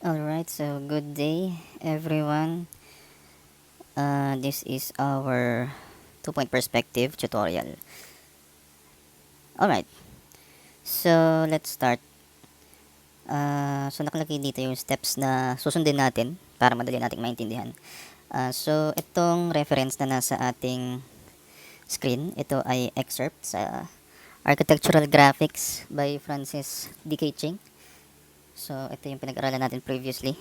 Alright, so good day everyone. This is our 2-point perspective tutorial. Alright, so let's start. So nakalagay dito yung steps na susundin natin para madali nating maintindihan. So itong reference na nasa ating screen, ito ay excerpt sa Architectural Graphics by Francis D.K. Ching. So ito yung pinag-aralan natin previously.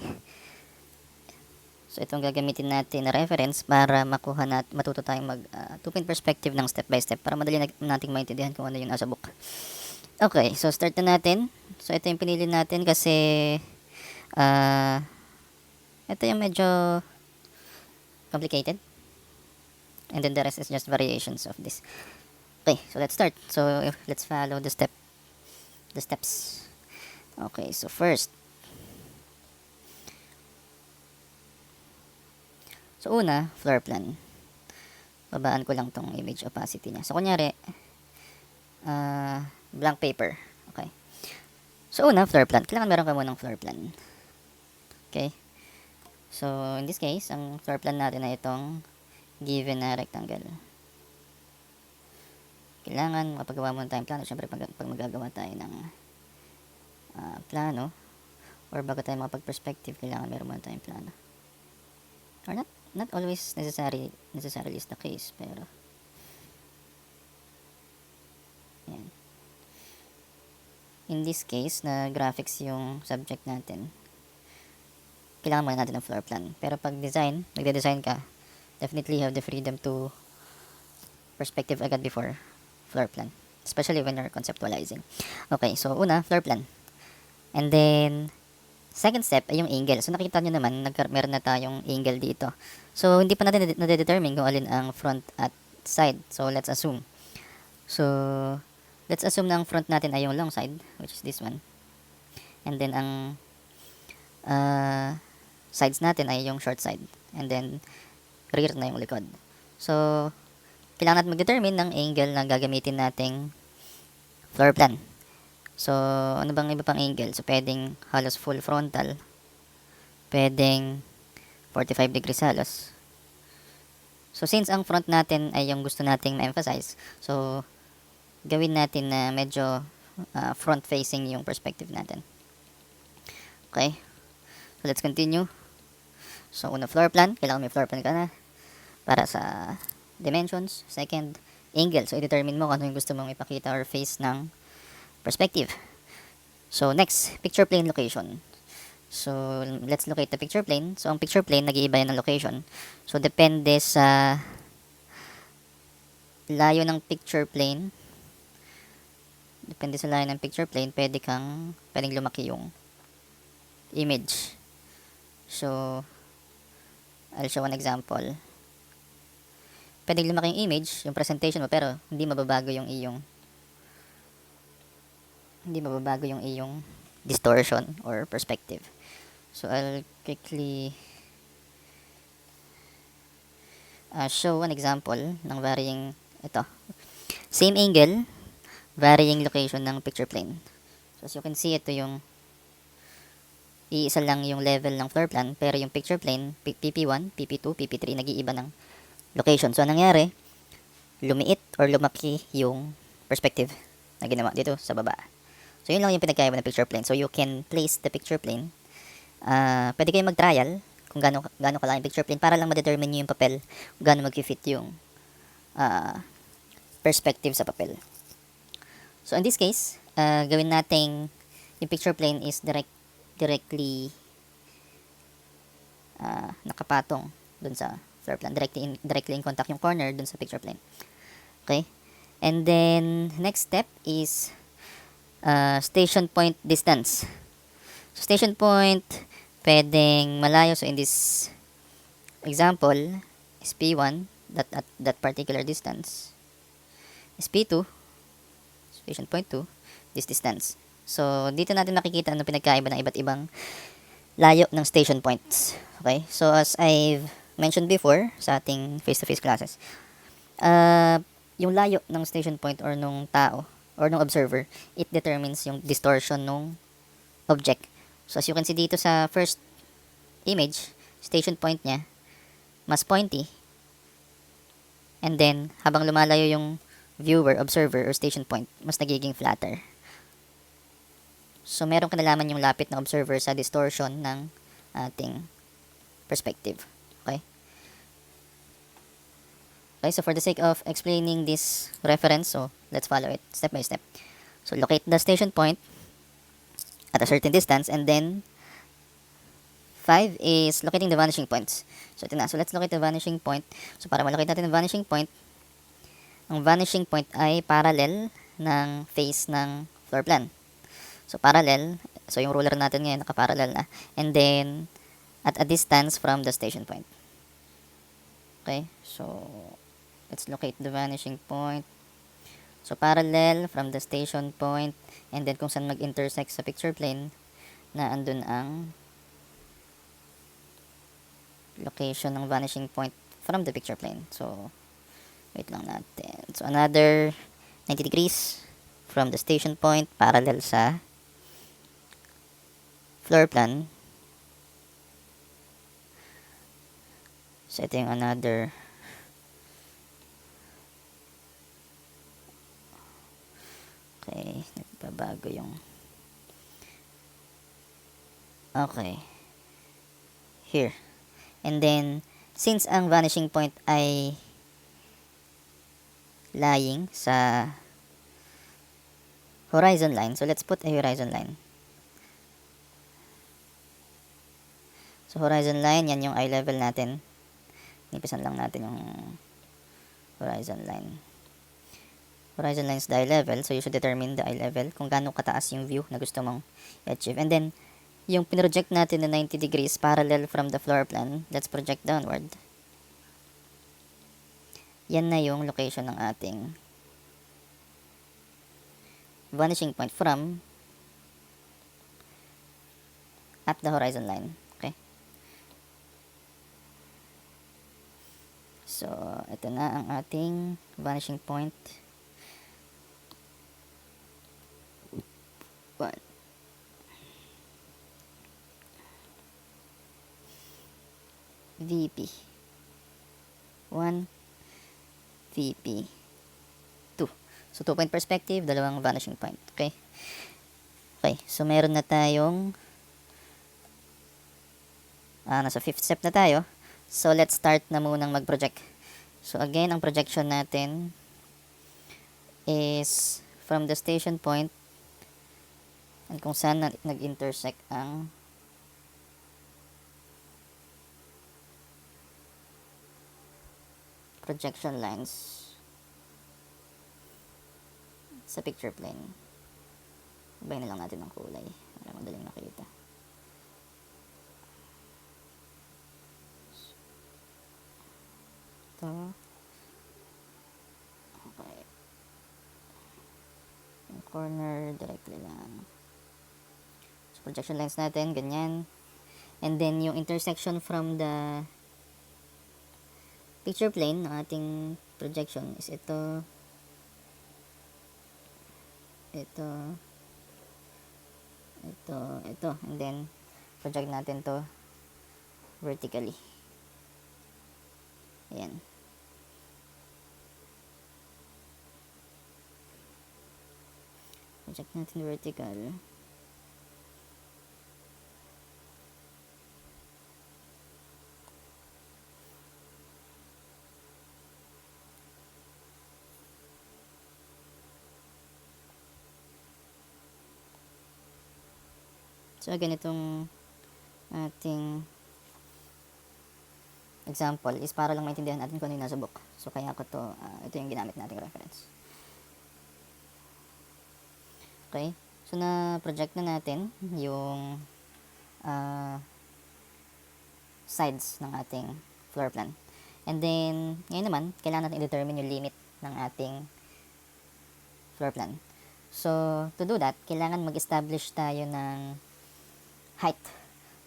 So itong gagamitin natin na reference para matuto tayong mag two-point perspective ng step by step para madali nating maintindihan kung ano yung nasa book. Okay, so start na natin. So ito yung pinili natin kasi uh, ito yung medyo complicated. And then the rest is just variations of this. Okay, so let's start. So let's follow the steps. Okay, so first, so una, floor plan. Babaan ko lang tong image opacity niya. So kunyari, blank paper. Okay. So una, floor plan. Kailangan meron ka munang floor plan. Okay. So in this case, ang floor plan natin ay itong given na rectangle. Kailangan makapagawa muna tayong plano. Siyempre pag magagawa tayo ng plano or bago tayo makapag-perspective, kailangan meron muna tayong plano. Or not always necessarily is the case, pero yan. In this case, na graphics yung subject natin, kailangan muna natin ng floor plan. Pero pag nagde-design ka, definitely have the freedom to perspective agad before floor plan. Especially when you're conceptualizing. Okay, so una, floor plan. And then, second step ay yung angle. So nakita nyo naman, meron na tayong angle dito. So hindi pa natin nade-determine kung alin ang front at side. So let's assume. So let's assume na ang front natin ay yung long side, which is this one. And then ang sides natin ay yung short side. And then rear na yung likod. So kailangan natin mag-determine ng angle na gagamitin nating floor plan. So, ano bang iba pang angle? So, pwedeng halos full frontal. Pwedeng 45 degrees halos. So, since ang front natin ay yung gusto nating ma-emphasize, so, gawin natin na medyo front-facing yung perspective natin. Okay? So, let's continue. So, una floor plan. Kailangan may floor plan ka na para sa dimensions. Second, angle. So, i-determine mo kung ano yung gusto mong ipakita or face ng perspective. So, next, picture plane location. So, let's locate the picture plane. So, ang picture plane, nag-iiba yan ng location. So, depende sa layo ng picture plane. Depende sa layo ng picture plane, pwedeng lumaki yung image. So, I'll show an example. Pwedeng lumaki yung image, yung presentation mo, pero hindi mababago yung distortion or perspective. So I'll quickly show an example ng varying same angle, varying location ng picture plane. So as you can see, ito yung iisa lang yung level ng floor plan, pero yung picture plane, PP1, PP2, PP3, nag-iiba ng location. So anong nangyari? Lumiit or lumaki yung perspective na ginawa dito sa baba. So, yun lang yung pinagkaiba ng picture plane. So, you can place the picture plane. Pwede kayong mag-trial kung gaano kalaki yung picture plane para lang ma-determine nyo yung papel kung gaano mag-fit yung perspective sa papel. So, in this case, gawin natin yung picture plane is directly nakapatong dun sa floor plan. Directly in contact yung corner dun sa picture plane. Okay? And then, next step is station point distance. So, station point, pwedeng malayo. So, in this example, is P1, at that particular distance. Is P2, station point 2, this distance. So, dito natin makikita ano pinagkaiba ng iba't ibang layo ng station points. Okay? So, as I've mentioned before sa ating face-to-face classes, yung layo ng station point or nung tao or nung observer, it determines yung distortion nung object. So as you can see dito sa first image, station point niya, mas pointy. And then, habang lumalayo yung viewer, observer, or station point, mas nagiging flatter. So, merong kinalaman yung lapit ng observer sa distortion ng ating perspective. Okay? Okay, so for the sake of explaining this reference, so let's follow it step by step. So, locate the station point at a certain distance, and then 5 is locating the vanishing points. So, ito na. So, let's locate the vanishing point. So, para malocate natin ang vanishing point, ang vanishing point ay parallel ng face ng floor plan. So, parallel. So, yung ruler natin ngayon nakaparallel na. And then, at a distance from the station point. Okay? So, let's locate the vanishing point. So, parallel from the station point. And then, kung saan mag-intersect sa picture plane, na andun ang location ng vanishing point from the picture plane. So, wait lang natin. So, another 90 degrees from the station point parallel sa floor plan. So, ito yung another okay, nagbabago yung okay here. And then, since ang vanishing point ay lying sa horizon line, so let's put a horizon line. So, horizon line, yan yung eye level natin. Nipisan lang natin yung horizon line. Horizon line is the eye level, so you should determine the eye level kung gaano kataas yung view na gusto mong i-achieve. And then, yung pinroject natin na 90 degrees parallel from the floor plan, let's project downward. Yan na yung location ng ating vanishing point from at the horizon line. Okay? So, ito na ang ating vanishing point. 1. VP 1 VP 2. So 2 point perspective, dalawang vanishing point. Okay? Okay, so meron na tayong nasa 5th step na tayo. So let's start na munang mag-project. So again, ang projection natin is from the station point and kung saan nag-intersect ang projection lines sa picture plane. Ibahin na lang natin ng kulay para madaling makita. Ito. Okay. Yung corner, directly lang. So, projection lines natin, ganyan. And then, yung intersection from the picture plane ng ating projection is ito, ito, and then project natin to vertically. Ayan. Project natin vertical. So, ganitong ating example is para lang maintindihan natin kung ano yung nasa book. So, kaya ko to, ito yung ginamit nating reference. Okay? So, na-project na natin yung sides ng ating floor plan. And then, ngayon naman, kailangan natin i-determine yung limit ng ating floor plan. So, to do that, kailangan mag-establish tayo ng height.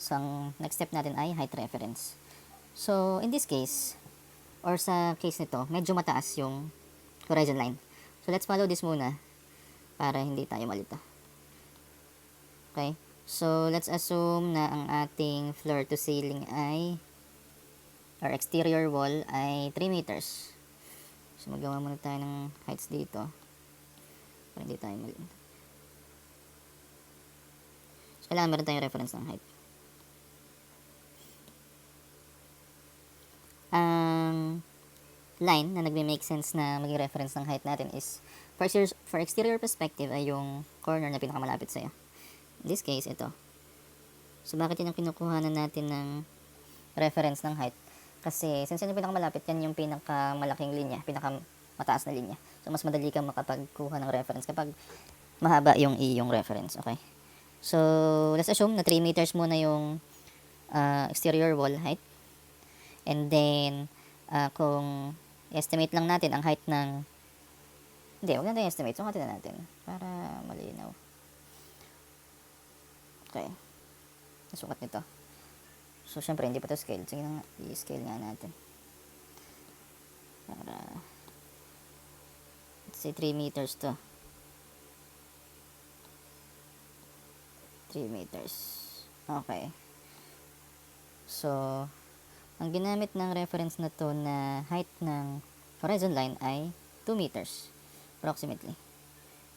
So, ang next step natin ay height reference. So, in this case, or sa case nito, medyo mataas yung horizon line. So, let's follow this muna para hindi tayo malito. Okay? So, let's assume na ang ating floor to ceiling ay, or exterior wall ay 3 meters. So, magawa muna tayo ng heights dito. Para hindi tayo mali. So, kailangan meron tayong reference ng height. Ang line na nagme-make sense na maging reference ng height natin is, for exterior perspective, ay yung corner na pinakamalapit sa'yo. In this case, ito. So, bakit yun ang kinukuhanan natin ng reference ng height? Kasi, since yun yung pinakamalapit, yan yung pinakamalaking linya, pinakamataas na linya. So, mas madali kang makapagkuha ng reference kapag mahaba yung iyong reference. Okay? So, let's assume na 3 meters muna yung exterior wall height. And then, kung estimate lang natin ang height ng... Hindi, huwag natin estimate. Sukatin na natin para malinaw. Okay. Nasukat nito. So, syempre, hindi pa ito scale. Sige na nga, i-scale nga natin. Para, let's say 3 meters to. 3 meters. Okay. So, ang ginamit ng reference na to na height ng horizon line ay 2 meters. Approximately.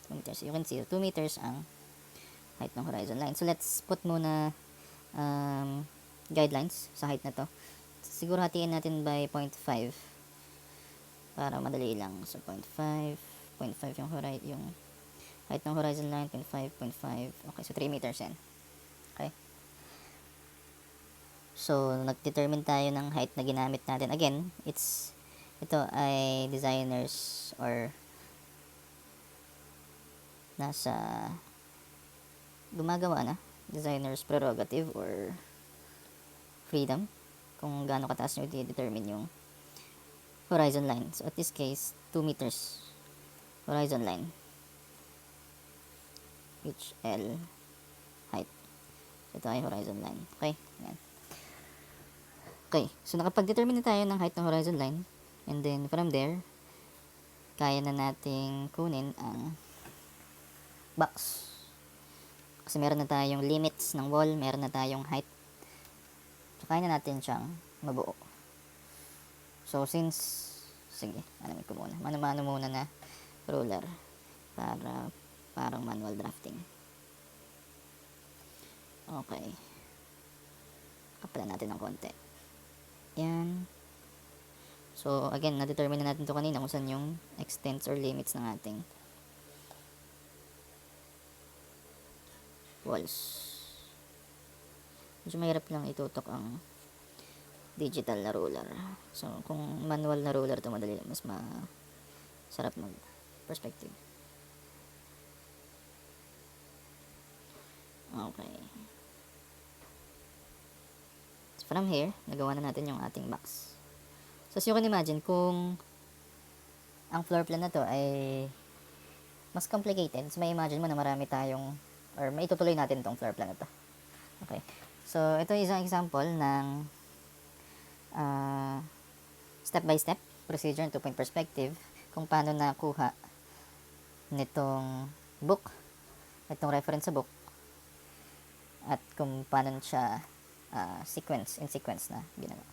2 meters. You can see, 2 meters ang height ng horizon line. So, let's put muna guidelines sa height na to. Siguro hatiin natin by 0.5 para madali lang. So, 0.5 yung height ng horizon line, 0.5. Okay, so 3 meters yan. Okay. So, nag-determine tayo ng height na ginamit natin. Again, ito ay designers or nasa gumagawa na, designers prerogative or freedom kung gaano kataas nyo i-determine yung horizon line. So, at this case, 2 meters horizon line, HL height. Ito ay horizon line. Okay, yan. Okay, so nakapag-determine na tayo ng height ng horizon line, and then from there, kaya na nating kunin ang box. Kasi meron na tayong limits ng wall, meron na tayong height. So, kaya na natin siyang mabuo. So, sige, alamin ko muna. Mano-mano muna na ruler para parang manual drafting. Okay. Kapalan natin ng konti. Yan. So, again, na-determine na natin ito kanina kung saan yung extents or limits ng ating walls. Medyo mahirap lang itutok ang digital na ruler. So, kung manual na ruler ito, madali, mas masarap mag-perspective. Okay. So, from here, nagawa na natin yung ating box. So, as you can imagine, kung ang floor plan na to ay mas complicated, so may imagine mo na marami tayong, or may itutuloy natin tong floor plan na to. Okay. So, ito isang example ng step-by-step procedure and two-point perspective kung paano nakuha nitong book, itong reference sa book, at kung paano siya in sequence na ginawa.